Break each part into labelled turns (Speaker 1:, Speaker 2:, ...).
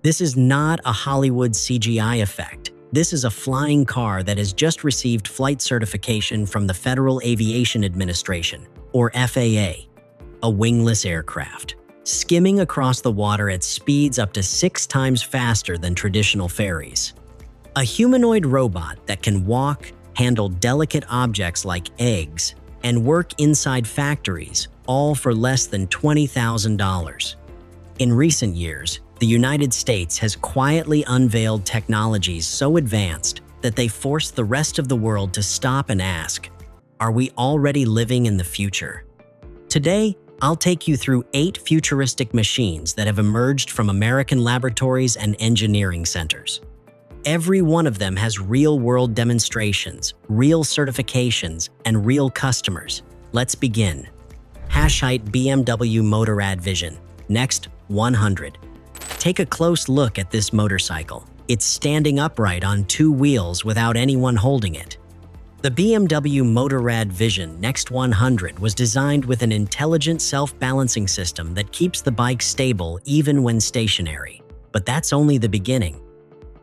Speaker 1: This is not a Hollywood CGI effect. This is a flying car that has just received flight certification from the Federal Aviation Administration, or FAA, a wingless aircraft, skimming across the water at speeds up to 6 times faster than traditional ferries. A humanoid robot that can walk, handle delicate objects like eggs, and work inside factories, all for less than $20,000. In recent years, the United States has quietly unveiled technologies so advanced that they force the rest of the world to stop and ask, are we already living in the future? Today, I'll take you through 8 futuristic machines that have emerged from American laboratories and engineering centers. Every one of them has real-world demonstrations, real certifications, and real customers. Let's begin. Height BMW Motorrad Vision Next 100. Take a close look at this motorcycle. It's standing upright on 2 wheels without anyone holding it. The BMW Motorrad Vision Next 100 was designed with an intelligent self-balancing system that keeps the bike stable even when stationary. But that's only the beginning.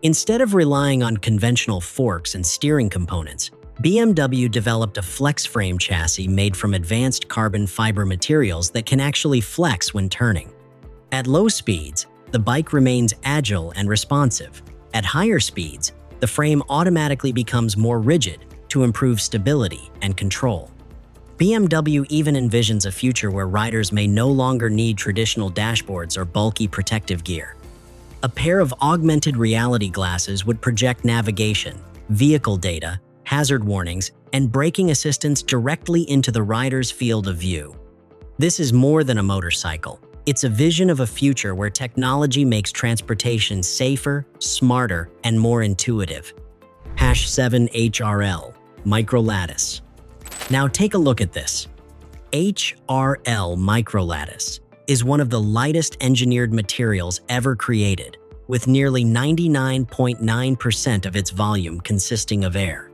Speaker 1: Instead of relying on conventional forks and steering components, BMW developed a flex frame chassis made from advanced carbon fiber materials that can actually flex when turning. At low speeds, the bike remains agile and responsive. At higher speeds, the frame automatically becomes more rigid to improve stability and control. BMW even envisions a future where riders may no longer need traditional dashboards or bulky protective gear. A pair of augmented reality glasses would project navigation, vehicle data, hazard warnings, and braking assistance directly into the rider's field of view. This is more than a motorcycle. It's a vision of a future where technology makes transportation safer, smarter, and more intuitive. 7 HRL Microlattice. Now take a look at this. HRL Microlattice is one of the lightest engineered materials ever created, with nearly 99.9% of its volume consisting of air.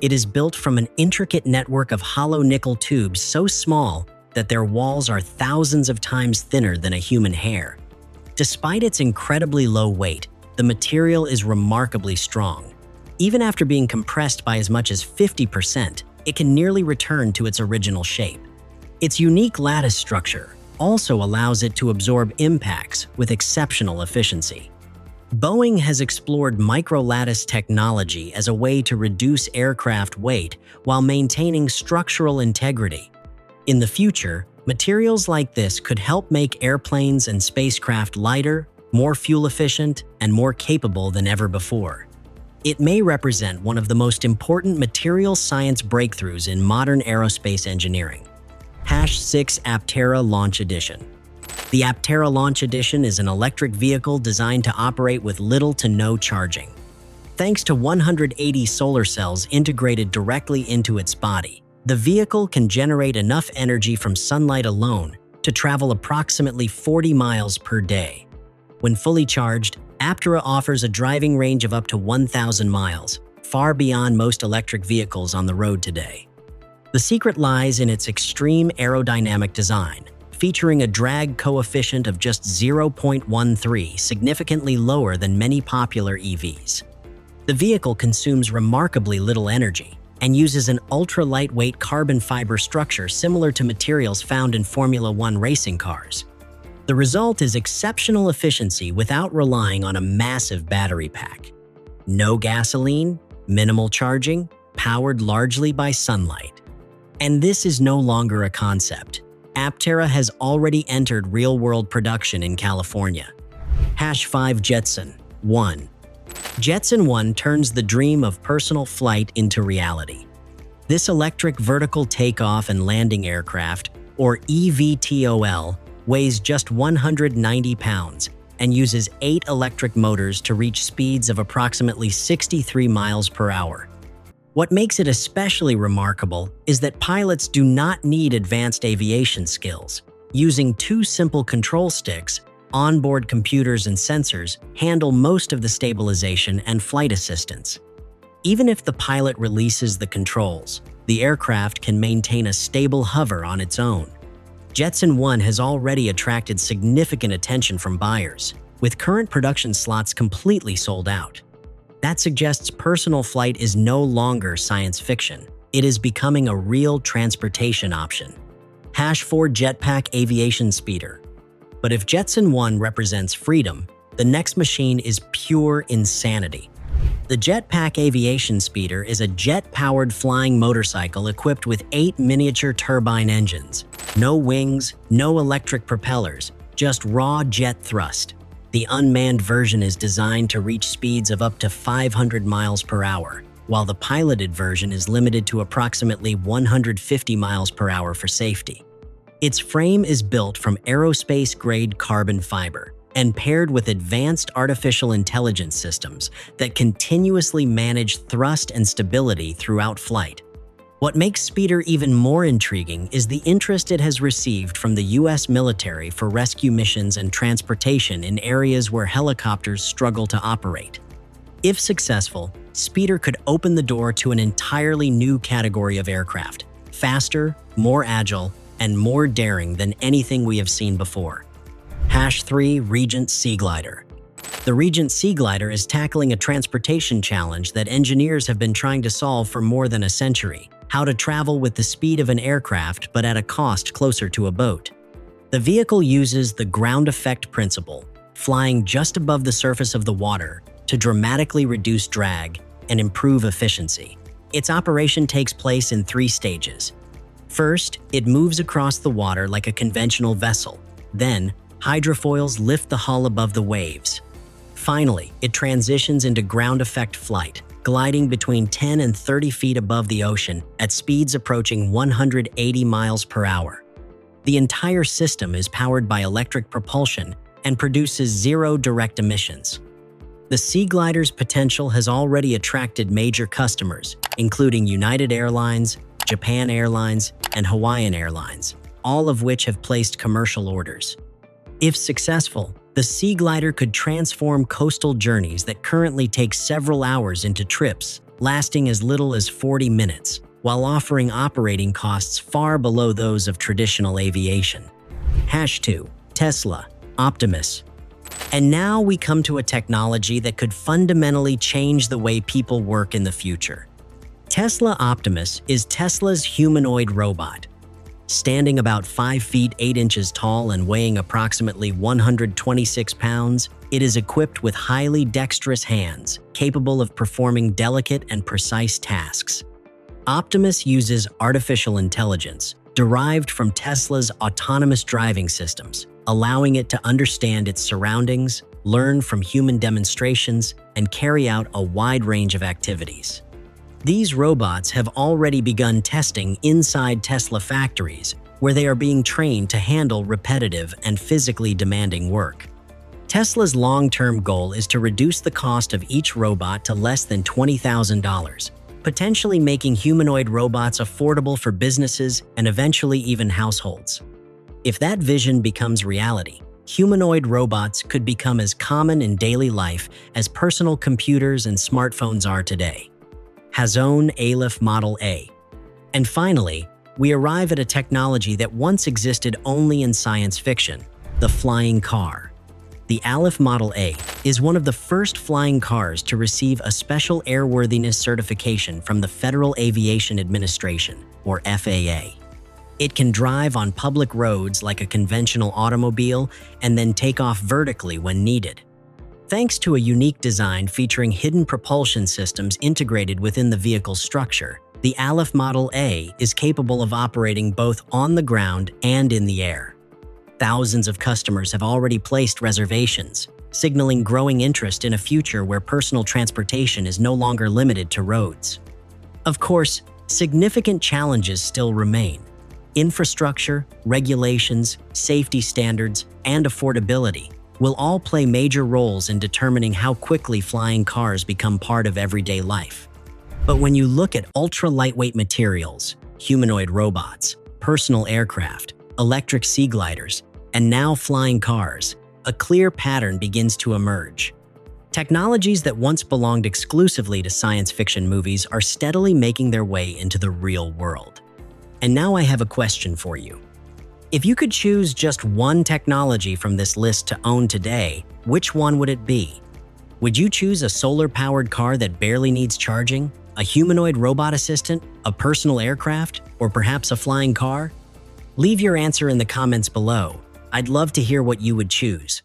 Speaker 1: It is built from an intricate network of hollow nickel tubes so small that their walls are thousands of times thinner than a human hair. Despite its incredibly low weight, the material is remarkably strong. Even after being compressed by as much as 50%, it can nearly return to its original shape. Its unique lattice structure also allows it to absorb impacts with exceptional efficiency. Boeing has explored microlattice technology as a way to reduce aircraft weight while maintaining structural integrity. In the future, materials like this could help make airplanes and spacecraft lighter, more fuel-efficient, and more capable than ever before. It may represent one of the most important material science breakthroughs in modern aerospace engineering. 6 Aptera Launch Edition. The Aptera Launch Edition is an electric vehicle designed to operate with little to no charging. Thanks to 180 solar cells integrated directly into its body, the vehicle can generate enough energy from sunlight alone to travel approximately 40 miles per day. When fully charged, Aptera offers a driving range of up to 1,000 miles, far beyond most electric vehicles on the road today. The secret lies in its extreme aerodynamic design, featuring a drag coefficient of just 0.13, significantly lower than many popular EVs. The vehicle consumes remarkably little energy and uses an ultra-lightweight carbon fiber structure similar to materials found in Formula One racing cars. The result is exceptional efficiency without relying on a massive battery pack. No gasoline, minimal charging, powered largely by sunlight. And this is no longer a concept. Aptera has already entered real-world production in California. 5 Jetson One. Jetson One turns the dream of personal flight into reality. This electric vertical takeoff and landing aircraft, or eVTOL, weighs just 190 pounds and uses 8 electric motors to reach speeds of approximately 63 miles per hour. What makes it especially remarkable is that pilots do not need advanced aviation skills. Using 2 simple control sticks, onboard computers and sensors handle most of the stabilization and flight assistance. Even if the pilot releases the controls, the aircraft can maintain a stable hover on its own. Jetson One has already attracted significant attention from buyers. with current production slots completely sold out. That suggests personal flight is no longer science fiction. It is becoming a real transportation option. #4 Jetpack Aviation Speeder. But if Jetson One represents freedom, the next machine is pure insanity. The Jetpack Aviation Speeder is a jet-powered flying motorcycle equipped with 8 miniature turbine engines. No wings, no electric propellers, just raw jet thrust. The unmanned version is designed to reach speeds of up to 500 miles per hour, while the piloted version is limited to approximately 150 miles per hour for safety. Its frame is built from aerospace-grade carbon fiber and paired with advanced artificial intelligence systems that continuously manage thrust and stability throughout flight. What makes Speeder even more intriguing is the interest it has received from the US military for rescue missions and transportation in areas where helicopters struggle to operate. If successful, Speeder could open the door to an entirely new category of aircraft, faster, more agile, and more daring than anything we have seen before. #3 REGENT Seaglider. The REGENT Seaglider is tackling a transportation challenge that engineers have been trying to solve for more than a century: how to travel with the speed of an aircraft but at a cost closer to a boat. The vehicle uses the ground effect principle, flying just above the surface of the water to dramatically reduce drag and improve efficiency. Its operation takes place in 3 stages. First, it moves across the water like a conventional vessel. Then, hydrofoils lift the hull above the waves. Finally, it transitions into ground effect flight, gliding between 10 and 30 feet above the ocean at speeds approaching 180 miles per hour. The entire system is powered by electric propulsion and produces 0 direct emissions. The Seaglider's potential has already attracted major customers, including United Airlines, Japan Airlines, and Hawaiian Airlines, all of which have placed commercial orders. If successful, the Seaglider could transform coastal journeys that currently take several hours into trips lasting as little as 40 minutes, while offering operating costs far below those of traditional aviation. #2 Tesla Optimus. And now we come to a technology that could fundamentally change the way people work in the future. Tesla Optimus is Tesla's humanoid robot. Standing about 5 feet 8 inches tall and weighing approximately 126 pounds, it is equipped with highly dexterous hands, capable of performing delicate and precise tasks. Optimus uses artificial intelligence, derived from Tesla's autonomous driving systems, allowing it to understand its surroundings, learn from human demonstrations, and carry out a wide range of activities. These robots have already begun testing inside Tesla factories, where they are being trained to handle repetitive and physically demanding work. Tesla's long-term goal is to reduce the cost of each robot to less than $20,000, potentially making humanoid robots affordable for businesses and eventually even households. If that vision becomes reality, humanoid robots could become as common in daily life as personal computers and smartphones are today. Alef Model A. And finally, we arrive at a technology that once existed only in science fiction: the flying car. The Alef Model A is one of the first flying cars to receive a special airworthiness certification from the Federal Aviation Administration, or FAA. It can drive on public roads like a conventional automobile and then take off vertically when needed. Thanks to a unique design featuring hidden propulsion systems integrated within the vehicle's structure, the Alef Model A is capable of operating both on the ground and in the air. Thousands of customers have already placed reservations, signaling growing interest in a future where personal transportation is no longer limited to roads. Of course, significant challenges still remain. Infrastructure, regulations, safety standards, and affordability will all play major roles in determining how quickly flying cars become part of everyday life. But when you look at ultra-lightweight materials, humanoid robots, personal aircraft, electric seagliders, and now flying cars, a clear pattern begins to emerge. Technologies that once belonged exclusively to science fiction movies are steadily making their way into the real world. And now I have a question for you. If you could choose just one technology from this list to own today, which one would it be? Would you choose a solar-powered car that barely needs charging, a humanoid robot assistant, a personal aircraft, or perhaps a flying car? Leave your answer in the comments below. I'd love to hear what you would choose.